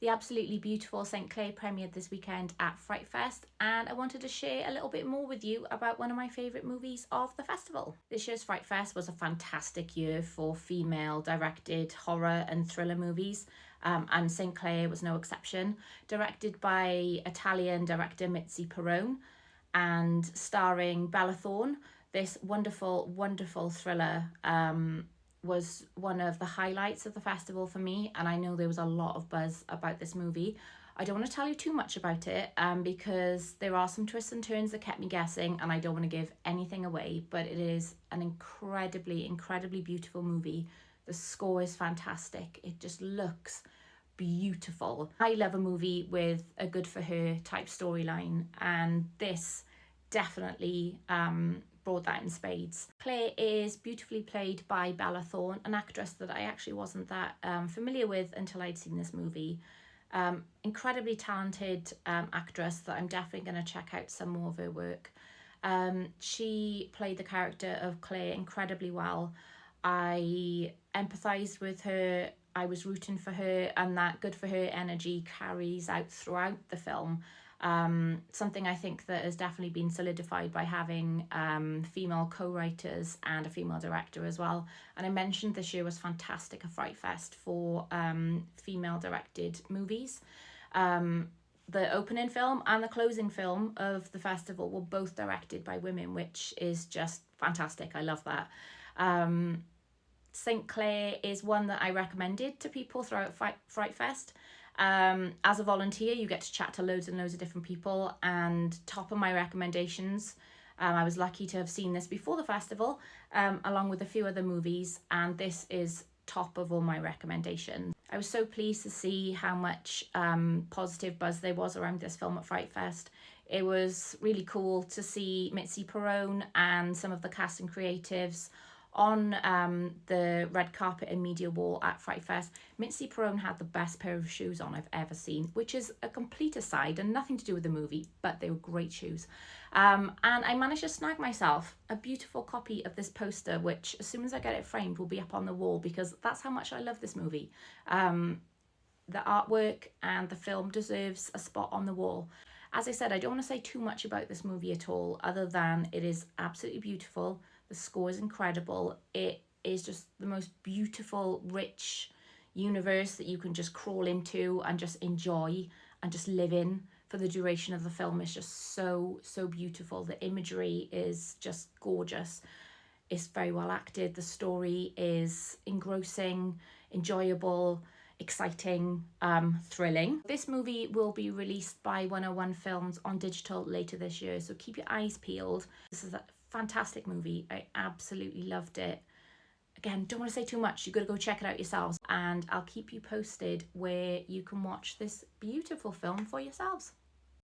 The absolutely beautiful Saint Clare premiered this weekend at FrightFest, and I wanted to share a little bit more with you about one of my favourite movies of the festival. This year's FrightFest was a fantastic year for female-directed horror and thriller movies, and Saint Clare was no exception. Directed by Italian director Mitzi Peirone and starring Bella Thorne, this wonderful, wonderful thriller was one of the highlights of the festival for me, and I know there was a lot of buzz about this movie. I don't want to tell you too much about it because there are some twists and turns that kept me guessing, and I don't want to give anything away, but it is an incredibly, incredibly beautiful movie. The score is fantastic. It just looks beautiful. I love a movie with a good for her type storyline, and this definitely brought that in spades. Claire is beautifully played by Bella Thorne, an actress that I actually wasn't that familiar with until I'd seen this movie. Incredibly talented actress that I'm definitely going to check out some more of her work. She played the character of Claire incredibly well. I empathised with her, I was rooting for her, and that good for her energy carries out throughout the film. Something I think that has definitely been solidified by having female co-writers and a female director as well. And I mentioned this year was fantastic at FrightFest for female directed movies. The opening film and the closing film of the festival were both directed by women, which is just fantastic. I love that. Saint Clare is one that I recommended to people throughout FrightFest. As a volunteer, you get to chat to loads and loads of different people, and top of my recommendations, I was lucky to have seen this before the festival, along with a few other movies, and this is top of all my recommendations. I was so pleased to see how much positive buzz there was around this film at FrightFest. It was really cool to see Mitzi Peirone and some of the cast and creatives on the red carpet and media wall at FrightFest. Mitzi Peirone had the best pair of shoes on I've ever seen, which is a complete aside and nothing to do with the movie, but they were great shoes. And I managed to snag myself a beautiful copy of this poster, which as soon as I get it framed will be up on the wall, because that's how much I love this movie. The artwork and the film deserves a spot on the wall. As I said, I don't want to say too much about this movie at all, other than it is absolutely beautiful. The score is incredible. It is just the most beautiful, rich universe that you can just crawl into and just enjoy and just live in for the duration of the film. It's just so, so beautiful. The imagery is just gorgeous. It's very well acted. The story is engrossing, enjoyable, exciting, thrilling. This movie will be released by 101 Films on digital later this year, so keep your eyes peeled. This is a fantastic movie. I absolutely loved it. Again, don't want to say too much. You've got to go check it out yourselves, and I'll keep you posted where you can watch this beautiful film for yourselves.